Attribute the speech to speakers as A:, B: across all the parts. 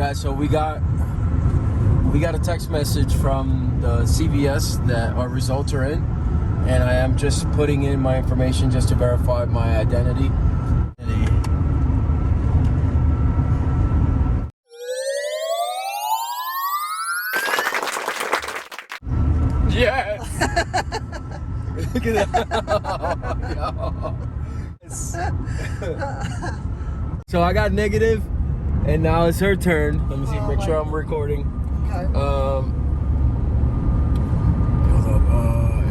A: guys, so we got a text message from the CVS that our results are in, and I am just putting in my information just to verify my identity. Yes! Look at that. So I got negative, and now it's her turn. Let me see, make sure I'm recording.
B: Okay.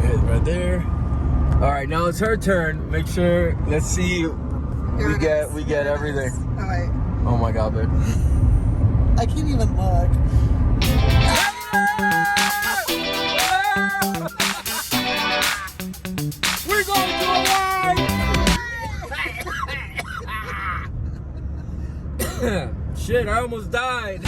A: Hit right there. All right, now it's her turn. Make sure. Let's see. We get everything.
B: All right.
A: Oh my God, babe.
B: I can't even look.
A: We're going to Hawaii. Shit, I almost died.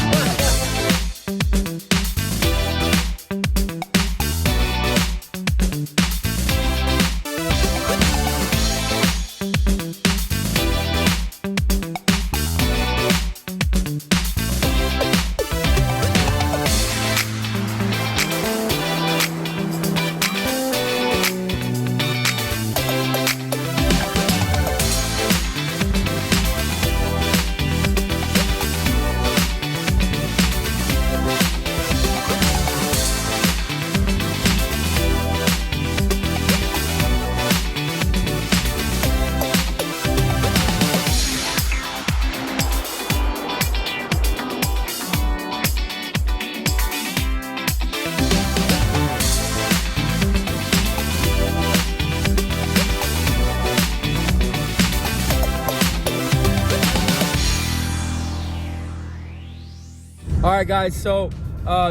A: All right, guys, so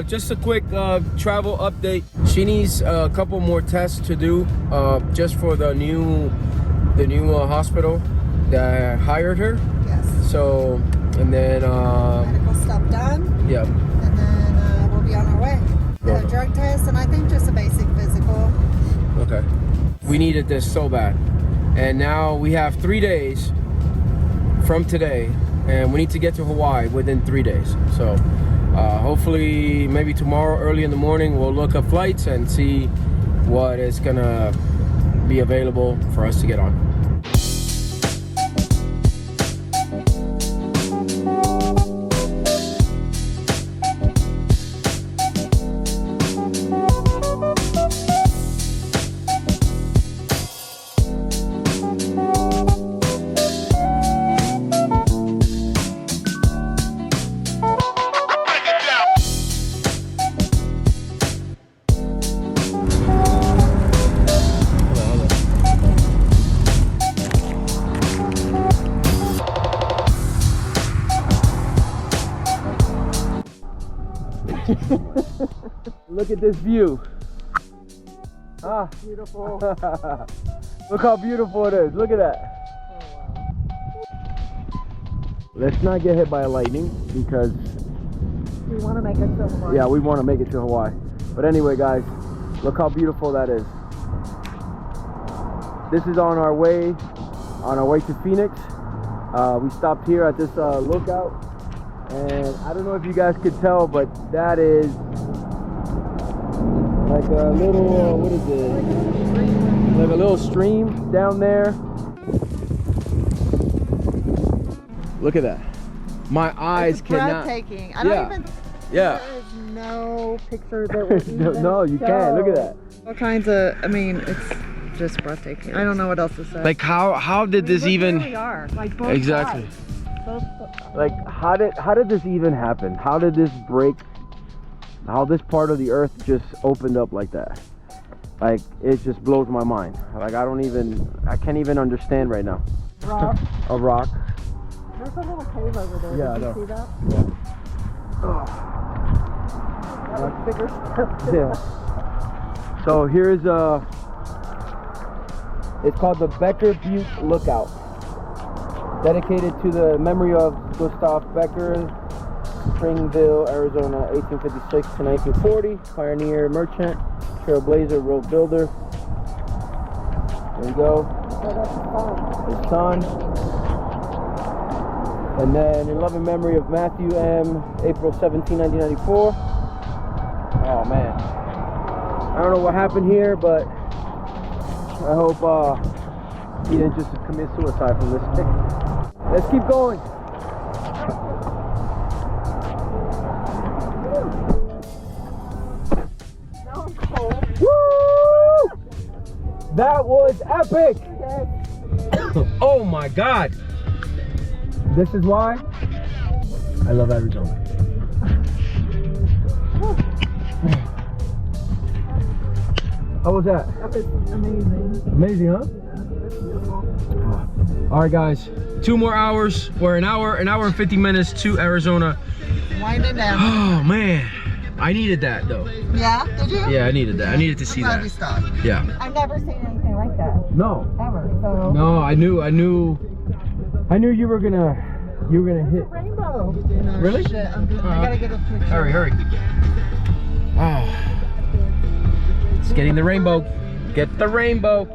A: just a quick travel update. She needs a couple more tests to do just for the new hospital that hired her.
B: Yes.
A: So, and then
B: Medical stuff done.
A: yeah.
B: And then we'll be on our way.
A: Go.
B: A drug test and I think just a basic physical.
A: Okay. We needed this so bad, and now we have 3 days from today, and we need to get to Hawaii within 3 days. So hopefully maybe tomorrow early in the morning we'll look up flights and see what is gonna be available for us to get on. Look at this view. Ah,
B: Beautiful.
A: look how beautiful it is. Look at that. Let's not get hit by a lightning because
B: We want to make it to Hawaii.
A: yeah, we want to make it to Hawaii. But anyway, guys, look how beautiful that is. This is on our way to Phoenix. We stopped here at this lookout, and I don't know if you guys could tell, but that is like a little what is it? Like a little stream down there. Look at that. My eyes
B: It's
A: cannot.
B: breathtaking. I don't even.
A: Yeah.
B: There is no picture that would even
A: No, you can't. Look at that.
B: All kinds of. I mean, it's just breathtaking. I don't know what else to say.
A: Like how did this even?
B: Look where we are. Like both
A: Exactly.
B: sides. Both.
A: Like how did this even happen? How did this break? How this part of the earth just opened up like that? Like it just blows my mind. Like I can't even understand right now.
B: Rock.
A: A rock.
B: There's a little cave over there.
A: Yeah,
B: Did
A: I
B: you see that?
A: Yeah.
B: That was bigger stuff.
A: Yeah. So here's it's called the Becker Butte Lookout, dedicated to the memory of Gustav Becker, Springville, Arizona, 1856 to 1940, pioneer merchant, trailblazer, road builder. There you go.
B: So that's fun.
A: His son. And then in loving memory of Matthew M., April 17, 1994. Oh man, I don't know what happened here, but I hope he didn't just commit suicide from this. Let's keep going. Woo! That was epic! Oh my God! This is why I love Arizona. How was that?
B: That was amazing.
A: Amazing, huh?
B: That's beautiful.
A: All right, guys. 2 more hours, or an hour and 50 minutes to Arizona.
B: Winding down.
A: Oh man, I needed that though.
B: Yeah? Did you?
A: Yeah, I needed that. I needed to see
B: I'm glad
A: that.
B: we stopped.
A: Yeah.
B: I've never seen anything like that.
A: No.
B: Ever. So.
A: No, I knew you were gonna hit.
B: Rainbow.
A: Really?
B: Shit, I gotta get a picture.
A: Hurry. Oh. It's getting the rainbow. Get the rainbow.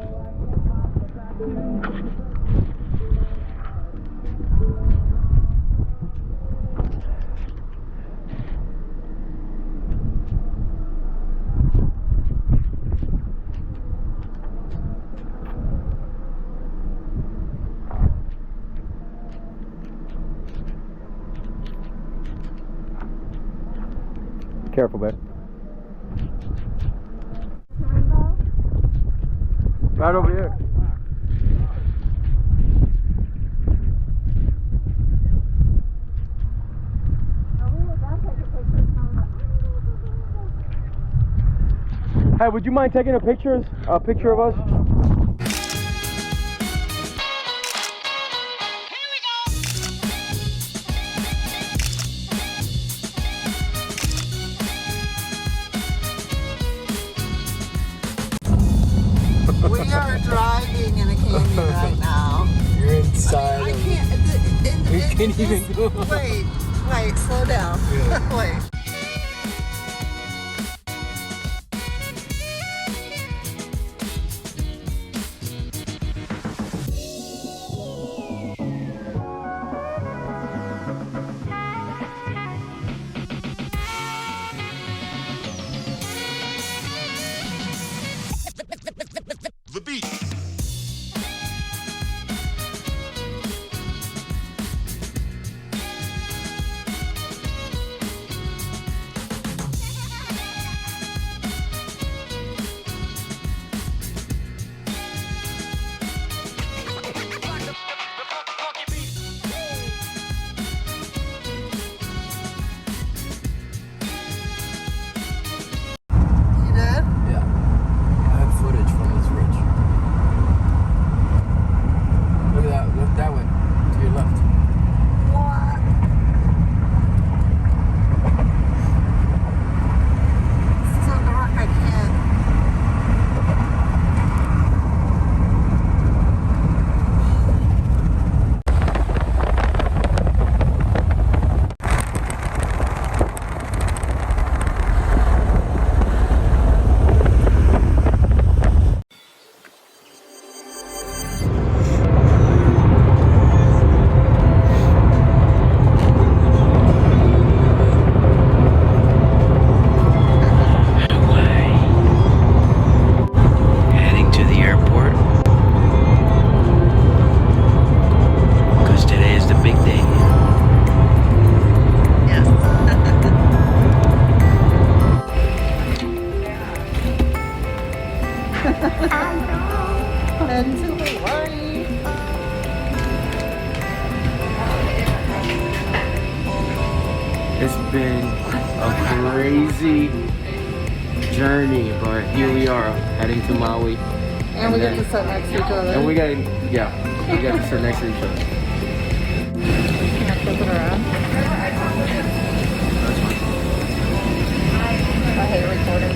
A: Careful, babe. Right over here. Hey, would you mind taking a picture of us?
B: We are driving in a canyon right now.
A: You're inside.
B: I can't.
A: We can't even go.
B: Wait, slow down.
A: Yeah.
B: Wait.
C: The beat.
B: You did?
A: Yeah. I have footage from this ridge. Look at that. Look that way. To your left.
B: What? It's so dark, I can't.
D: Heading to the airport because today is the big day.
B: Yes. And to Hawaii.
A: It's been a crazy journey, but here we are heading to Maui.
B: And we get to sit next to each other.
A: And we got to sit next to each other.
B: Can I flip it around? I hate recording.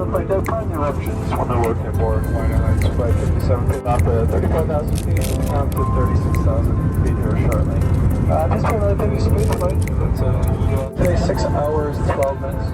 C: flight does find eruptions when they're working aboard Flight Airlines Flight 57 feet off at 34,000 feet, down to 36,000 feet here shortly. This is a relatively smooth flight. Today 6 hours, 12 minutes.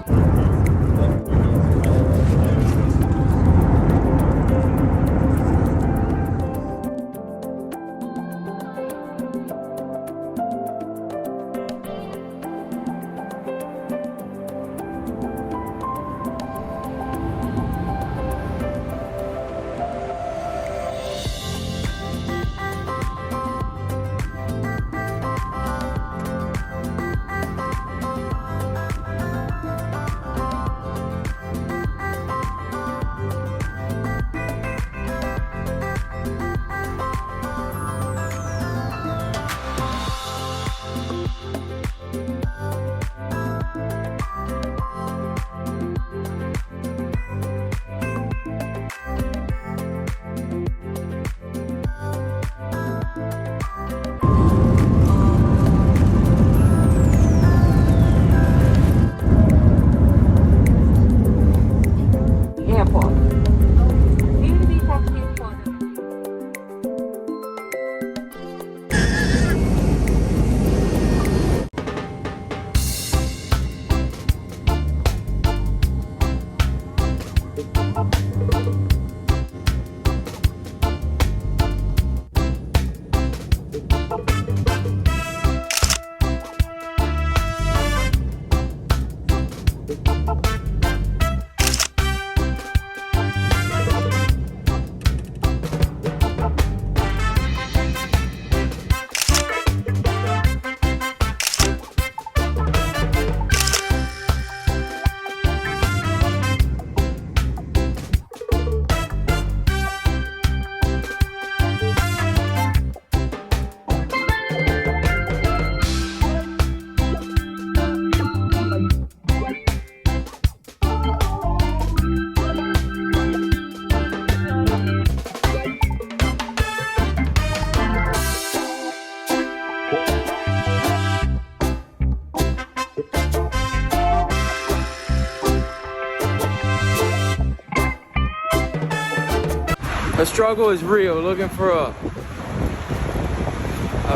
A: The struggle is real. Looking for a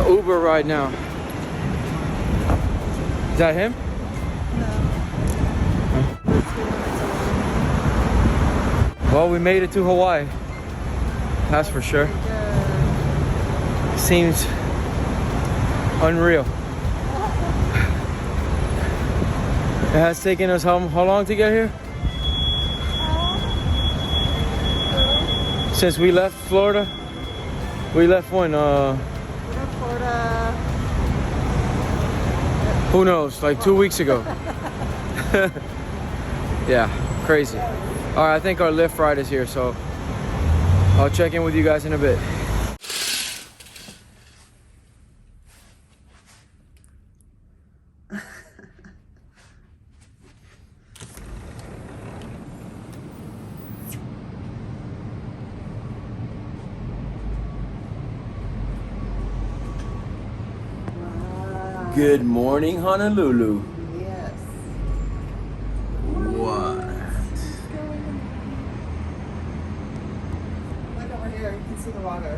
A: Uber right now. Is that him? No. Well, we made it to Hawaii. That's for sure. Seems unreal. It has taken us how long to get here? Since we left Florida? We left when?
B: Florida.
A: Who knows? Like 2 weeks ago. Yeah, crazy. All right, I think our Lyft ride is here, so I'll check in with you guys in a bit. Good morning, Honolulu.
B: Yes.
A: What?
B: Look over here, you can see the water.